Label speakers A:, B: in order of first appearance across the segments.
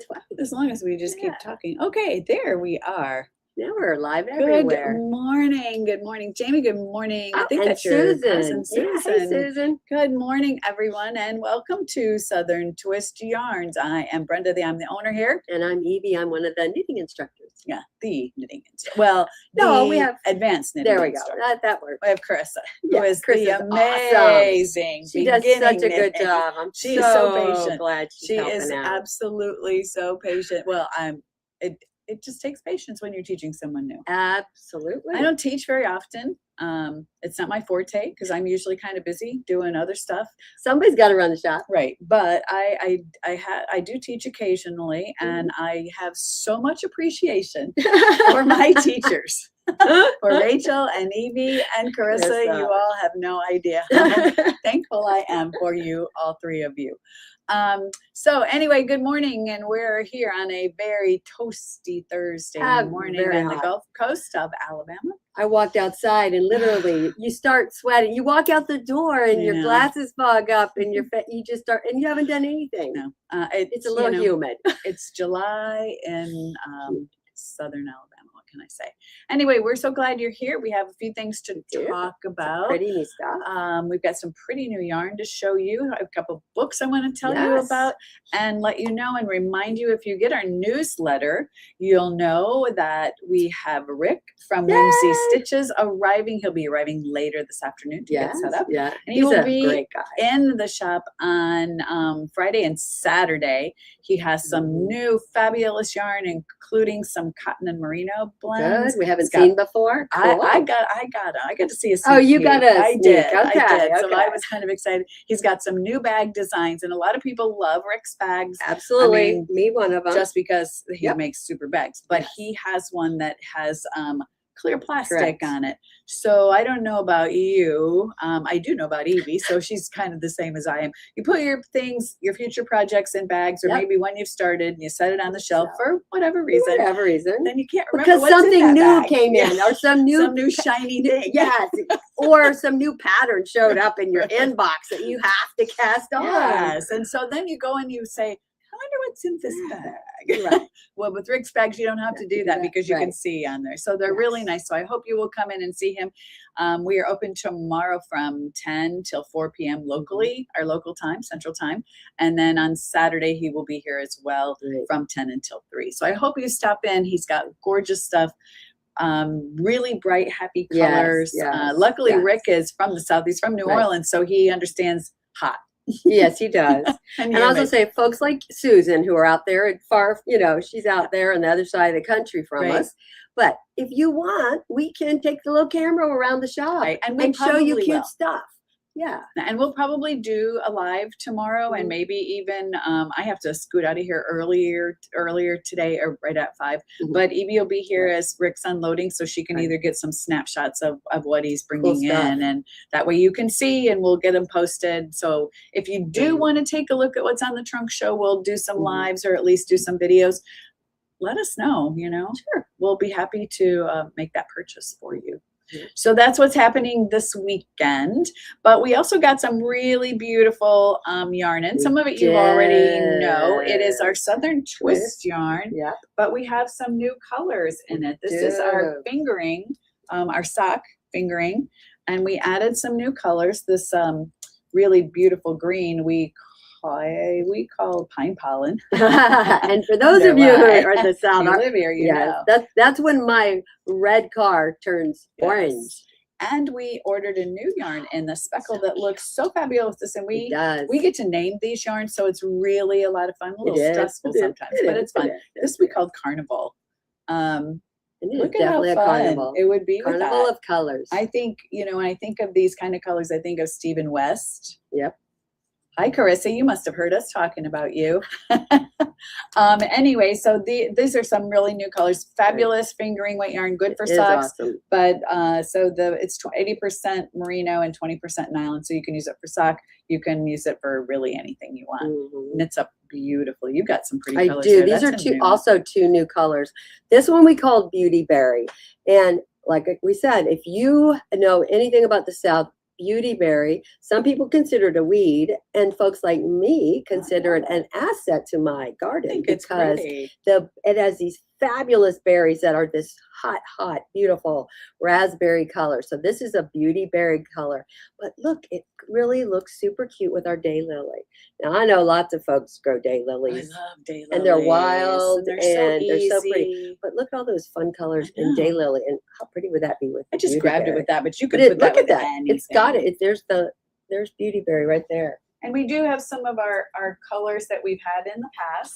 A: twice.
B: As long as we just keep talking. Okay, there we are.
A: Now we're live everywhere.
B: Good morning. Good morning, Jamie. Good morning.
A: Oh,
B: I think
A: and
B: that's your
A: Susan.
B: cousin, Susan.
A: Yeah, hey, Susan.
B: Good morning, everyone, and welcome to Southern Twist Yarns. I am Brenda. I'm the owner here.
A: And I'm Evie. I'm one of the knitting instructors.
B: Yeah, the knitting instructor. Well,
A: no,
B: the
A: we have
B: advanced knitting
A: There we
B: instructor.
A: go. That works.
B: We have Carissa,
A: Yeah,
B: who is
A: Carissa's
B: the amazing.
A: Awesome. She does such a good
B: knitting.
A: job. I'm
B: She's so patient.
A: Glad she's
B: She
A: helping
B: is
A: out.
B: absolutely so patient. Well, it just takes patience when you're teaching someone new.
A: Absolutely.
B: I don't teach very often. It's not my forte because I'm usually kind of busy doing other stuff.
A: Somebody's got to run the shop.
B: Right. But I do teach occasionally, and I have so much appreciation for my teachers. For Rachel and Evie and Carissa, you all have no idea how thankful I am for you, all three of you. So anyway, good morning, and we're here on a very toasty Thursday morning on the Gulf Coast of Alabama.
A: I walked outside and literally you start sweating. You walk out the door and your glasses fog up and you just start, and you haven't done anything.
B: No,
A: it's a little humid.
B: It's July in Southern Alabama. What can I say? Anyway, we're so glad you're here. We have a few things to talk about.
A: Some pretty new stuff.
B: We've got some pretty new yarn to show you. I have a couple of books I want to tell you about and let you know and remind you, if you get our newsletter, you'll know that we have Rick from Whimsy Stitches arriving. He'll be arriving later this afternoon to get set up.
A: Yeah,
B: and he will be in the shop on Friday and Saturday. He has some new fabulous yarn, including some cotton and merino blends.
A: Good. We haven't seen before. Cool.
B: I got to see a sneak
A: Oh, you
B: peek.
A: got a
B: I
A: sneak.
B: did.
A: Okay.
B: I did. So I was kind of excited. He's got some new bag designs, and a lot of people love Rick's bags.
A: Absolutely.
B: I mean,
A: me one of them.
B: Just because he makes super bags, but he has one that has clear plastic on it. So I don't know about you. I do know about Evie, so she's kind of the same as I am. You put your things, your future projects in bags, or maybe when you've started, and you set it on the shelf for whatever reason. Then you can't remember
A: because
B: what's
A: something
B: in that
A: new
B: bag.
A: came in, or some new
B: shiny thing.
A: Yes, or some new pattern showed up in your inbox that you have to cast on.
B: Yes, and so then you go and you say, I wonder what's in this bag. Right. Well, with Rick's bags, you don't have to do that because you can see on there. So they're really nice. So I hope you will come in and see him. We are open tomorrow from 10 till 4 p.m. locally, our local time, Central Time. And then on Saturday, he will be here as well from 10 until 3. So I hope you stop in. He's got gorgeous stuff. Really bright, happy colors. Luckily, Rick is from the South. He's from New Orleans, so he understands hot.
A: Yes, he does. And I also say folks like Susan who are out there at far, she's out there on the other side of the country from us. But if you want, we can take the little camera around the shop and show you cute stuff. Yeah.
B: And we'll probably do a live tomorrow, and maybe even I have to scoot out of here earlier today, or right at 5. But Evie will be here as Rick's unloading, so she can either get some snapshots of what he's bringing in, and that way you can see, and we'll get them posted. So if you do want to take a look at what's on the trunk show, we'll do some lives, or at least do some videos. Let us know, Sure. We'll be happy to make that purchase for you. So that's what's happening this weekend. But we also got some really beautiful yarn, and some of it you already know. It is our Southern Twist yarn, but we have some new colors in it. This is our fingering, our sock fingering, and we added some new colors. This really beautiful green we call pine pollen.
A: And for those of you who are in the South,
B: you live here, you know.
A: That's when my red car turns orange.
B: And we ordered a new yarn in the speckle that looks so fabulous. And we get to name these yarns, so it's really a lot of fun. A little stressful sometimes, but it's fun. This we called Carnival.
A: Look at how fun
B: it would be.
A: Carnival of colors.
B: I think, when I think of these kind of colors, I think of Stephen West.
A: Yep.
B: Hi, Carissa. You must have heard us talking about you. Anyway, so these are some really new colors. Fabulous fingering weight yarn, good for socks.
A: Awesome.
B: But so it's 80% merino and 20% nylon. So you can use it for sock. You can use it for really anything you want. Knits up beautifully. You've got some pretty colors.
A: I do. These are also two new colors. This one we called Beauty Berry. And like we said, if you know anything about the South, beautyberry. Some people consider it a weed, and folks like me consider it an asset to my garden because it has these fabulous berries that are this hot, beautiful raspberry color. So this is a beautyberry color. But look, it really looks super cute with our daylily. Now, I know lots of folks grow daylilies.
B: I love daylilies.
A: And they're wild
B: and
A: they're so pretty. But look at all those fun colors in daylily. And how pretty would that be with
B: I just grabbed it with that, but you could
A: put
B: put that with
A: anything. It's got it. There's beautyberry right there.
B: And we do have some of our colors that we've had in the past.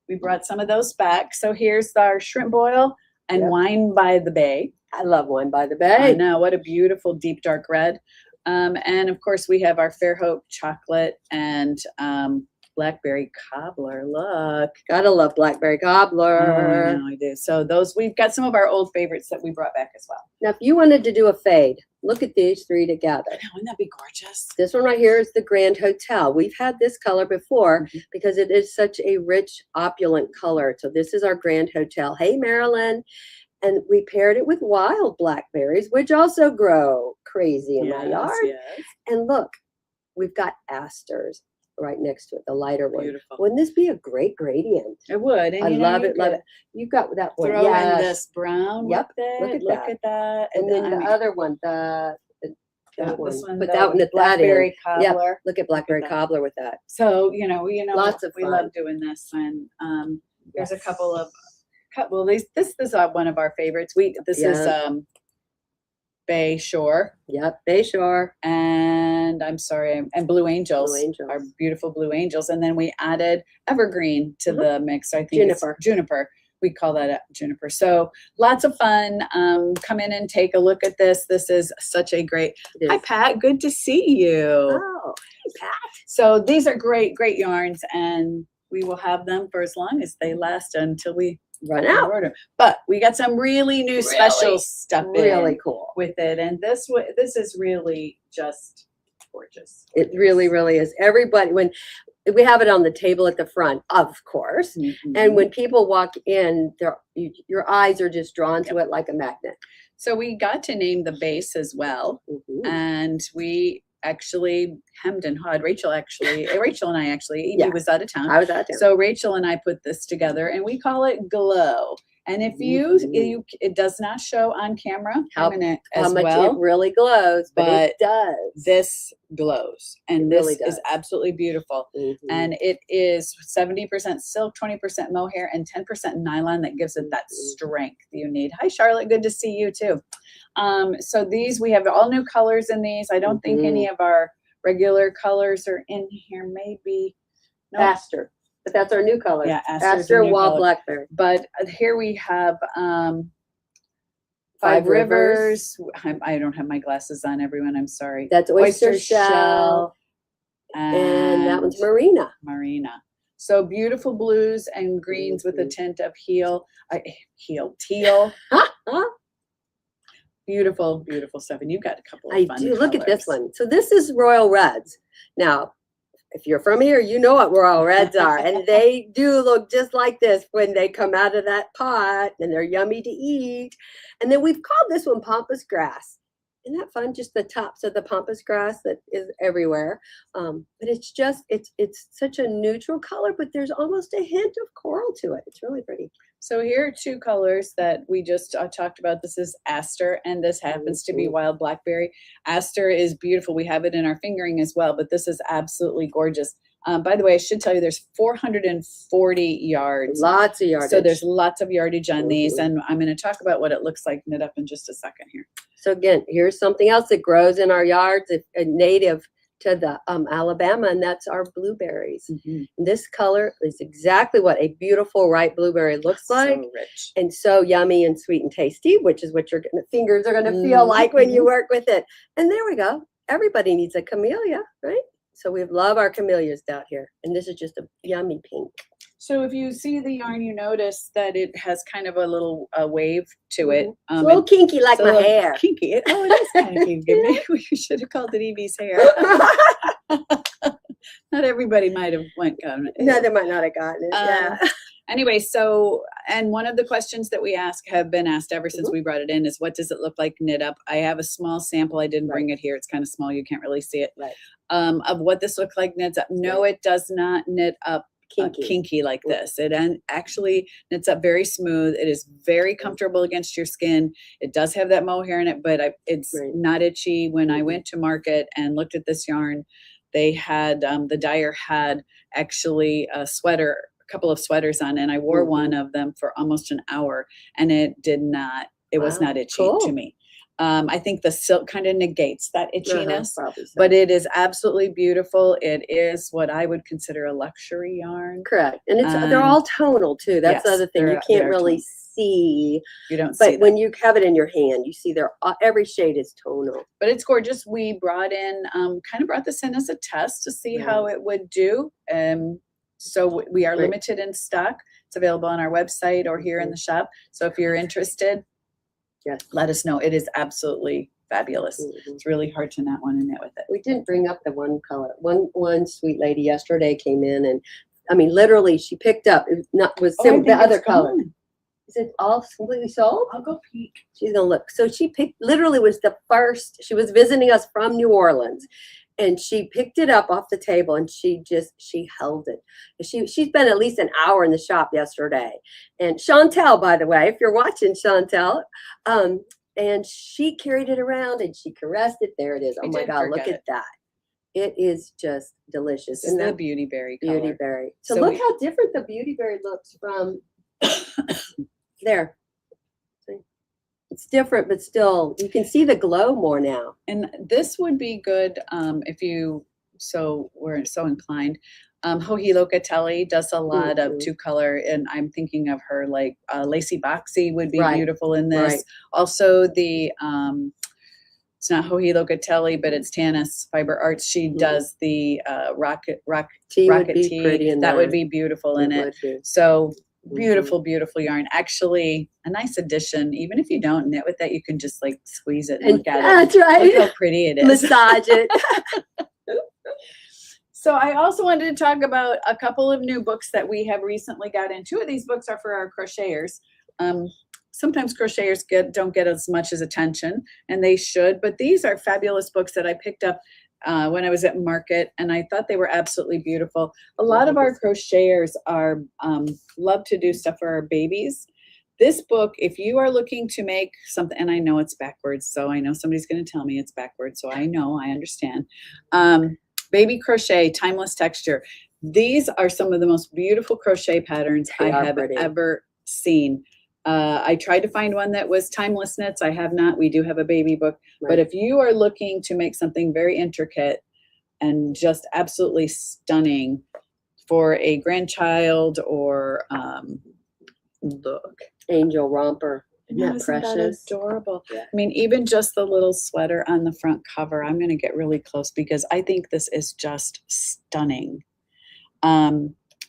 B: We brought some of those back. So here's our shrimp boil and Wine by the Bay.
A: I love Wine by the Bay.
B: I know, what a beautiful deep dark red. And of course we have our Fairhope chocolate and blackberry cobbler. Look,
A: gotta love blackberry cobbler.
B: I know, I do. So we've got some of our old favorites that we brought back as well.
A: Now, if you wanted to do a fade, look at these three together.
B: I know, wouldn't that be gorgeous?
A: This one right here is the Grand Hotel. We've had this color before because it is such a rich, opulent color. So this is our Grand Hotel. Hey, Marilyn. And we paired it with wild blackberries, which also grow crazy in my yard.
B: Yes.
A: And look, we've got asters right next to it, the lighter one.
B: Beautiful.
A: Wouldn't this be a great gradient?
B: It would. And
A: I love it, love it. You've got that one.
B: Throw in this brown.
A: Yep.
B: With it.
A: Look at that.
B: And
A: then the other one, that one.
B: This one,
A: Put that one at
B: blackberry
A: that
B: cobbler.
A: Yep. Look at blackberry cobbler with that.
B: So
A: Lots of
B: we
A: fun.
B: love doing this. And there's a couple of this is one of our favorites. This is Bay Shore.
A: Yep, Bay Shore.
B: And I'm sorry, and Blue Angels. Our beautiful Blue Angels. And then we added Evergreen to the mix. I think Juniper. We call that Juniper. So lots of fun. Come in and take a look at this. This is such a great. Hi, Pat. Good to see you.
A: Oh, hey, Pat.
B: So these are great yarns, and we will have them for as long as they last until we
A: run out.
B: But we got some really new special stuff
A: really cool
B: with it, and this is really just gorgeous.
A: It really is. Everybody, when we have it on the table at the front, of course, and when people walk in, your eyes are just drawn to it like a magnet.
B: So we got to name the base as well, and we actually hemmed and hawed. Rachel and I actually, Evie was out of town.
A: I was out of town.
B: So Rachel and I put this together, and we call it Glow. And if it does not show on camera how much it
A: really glows, but it does.
B: This glows, and this is absolutely beautiful. And it is 70% silk, 20% mohair, and 10% nylon that gives it that strength you need. Hi, Charlotte. Good to see you too. So we have all new colors in these. I don't think any of our regular colors are in here. Maybe
A: Aster. But that's our new color.
B: Yeah,
A: Aster Wild Blackberry.
B: But here we have Five Rivers. I don't have my glasses on, everyone. I'm sorry.
A: That's Oyster Shell. And that one's Marina.
B: So beautiful blues and greens with a tint of teal. Beautiful stuff. And you've got a couple of fun colors.
A: Look at this one. So this is Royal Reds. Now, if you're from here, you know what Royal Reds are. And they do look just like this when they come out of that pot, and they're yummy to eat. And then we've called this one Pampas Grass. Isn't that fun? Just the tops of the Pampas grass that is everywhere. But it's such a neutral color, but there's almost a hint of coral to it. It's really pretty.
B: So here are two colors that we just talked about. This is Aster, and this happens to be Wild Blackberry. Aster is beautiful. We have it in our fingering as well, but this is absolutely gorgeous. By the way, I should tell you there's 440 yards.
A: Lots of yardage.
B: So there's lots of yardage on these, and I'm going to talk about what it looks like knit up in just a second here.
A: So again, here's something else that grows in our yards, a native to the Alabama, and that's our blueberries. This color is exactly what a beautiful ripe blueberry looks like.
B: So rich.
A: And so yummy and sweet and tasty, which is what your fingers are going to feel like when you work with it. And there we go. Everybody needs a camellia, right? So we love our camellias down here. And this is just a yummy pink.
B: So if you see the yarn, you notice that it has kind of a little wave to it.
A: It's a little kinky like my hair.
B: Kinky. It is kind of kinky. Maybe we should have called it Evie's hair. Not everybody might have gotten it.
A: No, they might not have gotten it.
B: Anyway, so, and one of the questions that we have been asked ever since we brought it in is, what does it look like knit up? I have a small sample. I didn't bring it here. It's kind of small. You can't really see it.
A: Right.
B: Of what this looks like knits up. No, it does not knit up kinky like this. It actually knits up very smooth. It is very comfortable against your skin. It does have that mohair in it, but it's not itchy. When I went to market and looked at this yarn, they had, the dyer had actually a couple of sweaters on, and I wore one of them for almost an hour, and it was not itchy to me. I think the silk kind of negates that itchiness, but it is absolutely beautiful. It is what I would consider a luxury yarn.
A: Correct. And they're all tonal too. That's the other thing. You can't really see.
B: You don't see.
A: But when you have it in your hand, you see every shade is tonal.
B: But it's gorgeous. We brought this in as a test to see how it would do. So we are limited in stock. It's available on our website or here in the shop. So if you're interested, let us know. It is absolutely fabulous. It's really hard to not want to knit with it.
A: We didn't bring up the one color. One sweet lady yesterday came in, and I mean, literally, she picked up. It the other color. Is it all completely sold?
B: I'll go peek.
A: She's gonna look. So she literally was the first. She was visiting us from New Orleans, and she picked it up off the table, and she held it. She's been at least an hour in the shop yesterday. And Chantel, by the way, if you're watching, Chantel, and she carried it around and she caressed it. There it is. Oh my God, look at that. It is just delicious.
B: And the Beauty Berry color.
A: Beauty Berry. So look how different the Beauty Berry looks from there. It's different, but still, you can see the glow more now.
B: And this would be good if you were so inclined. Joji Locatelli does a lot of 2-color, and I'm thinking of her like Lacy Boxy would be beautiful in this. Right. Also, the it's not Joji Locatelli, but it's Tanis Fiber Arts. She does the Rocket Tee. That would be beautiful in it. So. Beautiful yarn. Actually, a nice addition. Even if you don't knit with that, you can just like squeeze it and look at it.
A: That's right.
B: Look how pretty it is.
A: Massage it.
B: So I also wanted to talk about a couple of new books that we have recently got in. 2 of these books are for our crocheters. Sometimes crocheters don't get as much as attention, and they should. But these are fabulous books that I picked up when I was at market, and I thought they were absolutely beautiful. A lot of our crocheters love to do stuff for our babies. This book, if you are looking to make something, and I know it's backwards, so I know somebody's going to tell me it's backwards, so I understand. Baby crochet, timeless texture. These are some of the most beautiful crochet patterns I have ever seen. I tried to find one that was timeless knits. I have not. We do have a baby book. But if you are looking to make something very intricate and just absolutely stunning for a grandchild or look.
A: Angel Romper. Isn't that precious?
B: That adorable. Yeah. I mean, even just the little sweater on the front cover, I'm going to get really close because I think this is just stunning.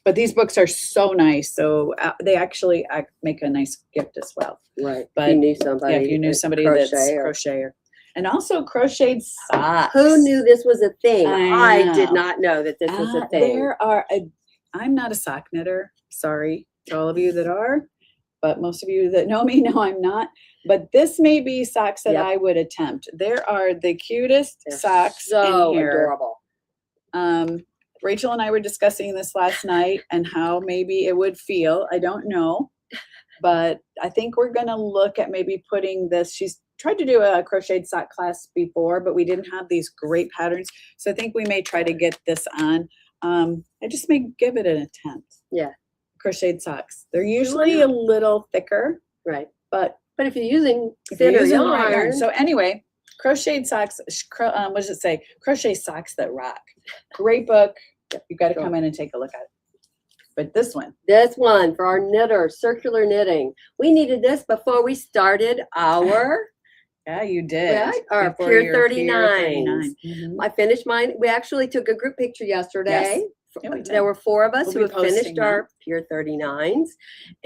B: But these books are so nice. So they actually make a nice gift as well.
A: Right.
B: But
A: if you knew somebody
B: that's crocheter. And also crocheted socks.
A: Who knew this was a thing? I did not know that this was a thing.
B: I'm not a sock knitter. Sorry to all of you that are. But most of you that know me know I'm not. But this may be socks that I would attempt. There are the cutest socks
A: so
B: in here.
A: Adorable.
B: Rachel and I were discussing this last night and how maybe it would feel. I don't know, but I think we're going to look at maybe putting this. She's tried to do a crocheted sock class before, but we didn't have these great patterns. So I think we may try to get this on. I just may give it an attempt.
A: Yeah.
B: Crocheted socks. They're usually a little thicker.
A: Right.
B: But
A: if you're using thinner yarn.
B: So anyway, crocheted socks, what does it say? Crochet Socks That Rock. Great book. You've got to come in and take a look at it. But this one
A: for our knitters, circular knitting. We needed this before we started our
B: yeah, you did.
A: Our Pier 39. I finished mine. We actually took a group picture yesterday.
B: Yes.
A: There were 4 of us who have finished our Pier 39s,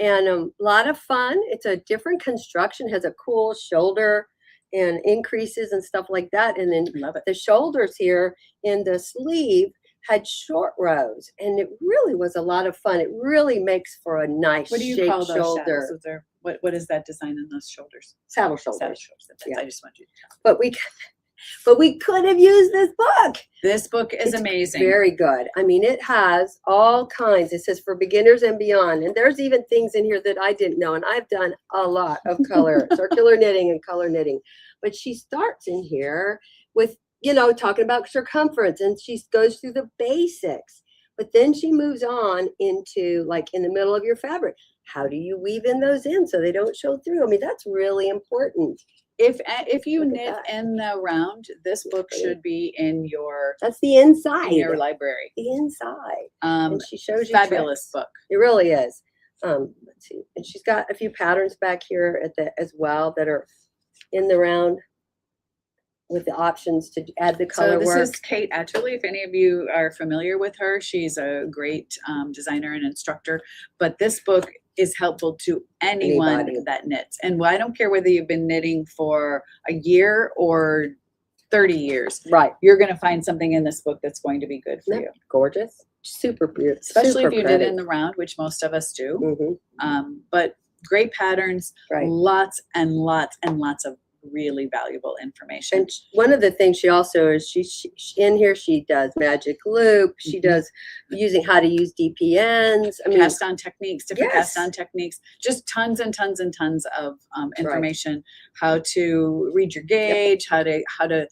A: and a lot of fun. It's a different construction, has a cool shoulder and increases and stuff like that. And then the shoulders here in the sleeve had short rows, and it really was a lot of fun. It really makes for a nice
B: What do you
A: shaped
B: call those
A: shoulder.
B: shadows? Is there, what is that design in those shoulders?
A: Saddle shoulders.
B: Saddle shoulders.
A: Yeah.
B: I just want you to tell.
A: But we could have used this book.
B: This book is
A: It's
B: amazing.
A: Very good. I mean, it has all kinds. It says for beginners and beyond. And there's even things in here that I didn't know. And I've done a lot of color, circular knitting and color knitting. But she starts in here with, you know, talking about circumference, and she goes through the basics. But then she moves on into, like, in the middle of your fabric. How do you weave in those in so they don't show through? I mean, that's really important.
B: If you
A: Look at
B: knit
A: that.
B: in the round, this book
A: pretty.
B: should be in your
A: That's the inside.
B: library.
A: The inside.
B: Um,
A: And she shows you
B: fabulous
A: tricks.
B: book.
A: It really is. Let's see. And she's got a few patterns back here at the as well that are in the round with the options to add the color
B: So this
A: work.
B: is Kate Atcherley. If any of you are familiar with her, she's a great designer and instructor. But this book is helpful to anyone
A: Anybody.
B: that knits. And I don't care whether you've been knitting for a year or 30 years.
A: Right.
B: You're going to find something in this book that's going to be good for
A: Isn't
B: you.
A: that gorgeous. Super beautiful.
B: Especially
A: super
B: if you
A: pretty.
B: knit in the round, which most of us do.
A: Mhm.
B: But great patterns,
A: Right.
B: lots and lots and lots of really valuable information.
A: And one of the things she also is she in here she does magic loop. She
B: Mhm.
A: does using how to use DPNs. I mean,
B: Cast on techniques, different
A: Yes.
B: cast on techniques, just tons and tons and tons of information. How to read your gauge, how to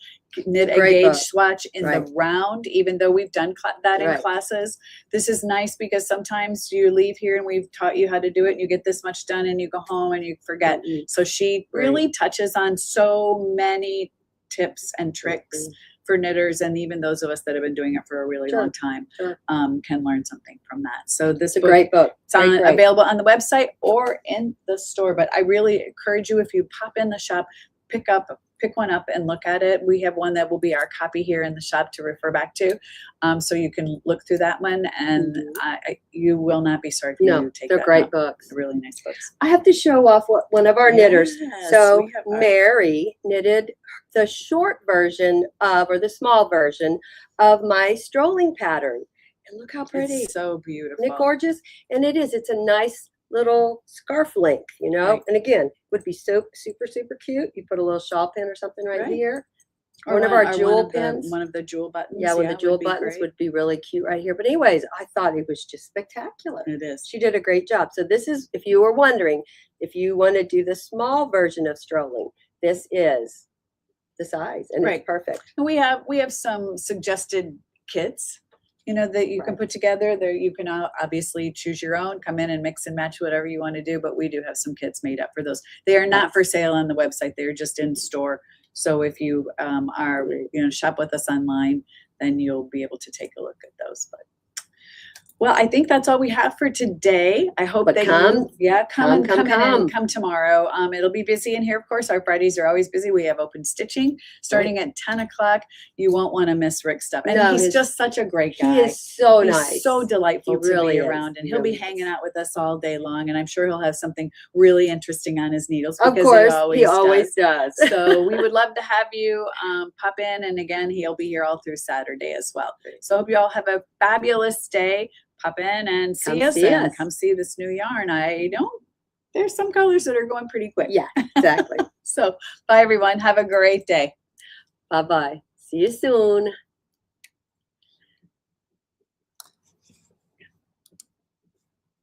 B: knit a
A: Great
B: gauge
A: book.
B: swatch in
A: Right.
B: the round. Even though we've done that in
A: Right.
B: classes, this is nice because sometimes you leave here and we've taught you how to do it, and you get this much done, and you go home and you forget.
A: Mhm.
B: So she really touches on so many tips and tricks for knitters, and even those of us that have been doing it for a really
A: Sure,
B: long time
A: sure.
B: can learn something from that. So this
A: It's a
B: book,
A: great book.
B: it's on,
A: Great.
B: available on the website or in the store. But I really encourage you, if you pop in the shop, pick one up and look at it. We have one that will be our copy here in the shop to refer back to, so you can look through that one, and you will not be sorry for you
A: No,
B: to take
A: they're
B: that
A: great
B: up.
A: books.
B: They're really nice books.
A: I have to show off one of our knitters.
B: Yes,
A: So
B: we have our-
A: Mary knitted the short version of, or the small version of my strolling pattern. And look how pretty.
B: It's so beautiful.
A: Isn't it gorgeous? And it is. It's a nice little scarf length, you know?
B: Right.
A: And again, would be so super, super cute. You put a little shawl pin or something right
B: Right.
A: here.
B: Or
A: One of our jewel pins.
B: One of the jewel buttons.
A: Yeah, one of the jewel
B: would be
A: buttons
B: great.
A: would be really cute right here. But anyways, I thought it was just spectacular.
B: It is.
A: She did a great job. So this is, if you were wondering, if you want to do the small version of strolling, this is the size, and
B: Right.
A: it's perfect.
B: And we have some suggested kits, that you can put together. There, you can obviously choose your own, come in and mix and match whatever you want to do. But we do have some kits made up for those. They are not for sale on the website. They are just in store. So if you are, shop with us online, then you'll be able to take a look at those. But well, I think that's all we have for today. I hope
A: But
B: they
A: come
B: come tomorrow. It'll be busy in here, of course. Our Fridays are always busy. We have open stitching starting at 10 o'clock. You won't want to miss Rick's stuff. And
A: No,
B: he's
A: his-
B: just such a great guy.
A: He is so
B: He's
A: nice.
B: so delightful
A: He really
B: to
A: is.
B: be around, and
A: He
B: he'll be
A: really
B: hanging
A: is.
B: out with us all day long. And I'm sure he'll have something really interesting on his needles.
A: Of
B: because
A: course,
B: he
A: always does.
B: So we would love to have you pop in, and again, he'll be here all through Saturday as well. So I hope you all have a fabulous day. Pop in and see
A: Come
B: us,
A: see
B: and
A: us.
B: come see this new yarn. There's some colors that are going pretty quick.
A: Yeah, exactly.
B: So bye everyone. Have a great day.
A: Bye-bye. See you soon.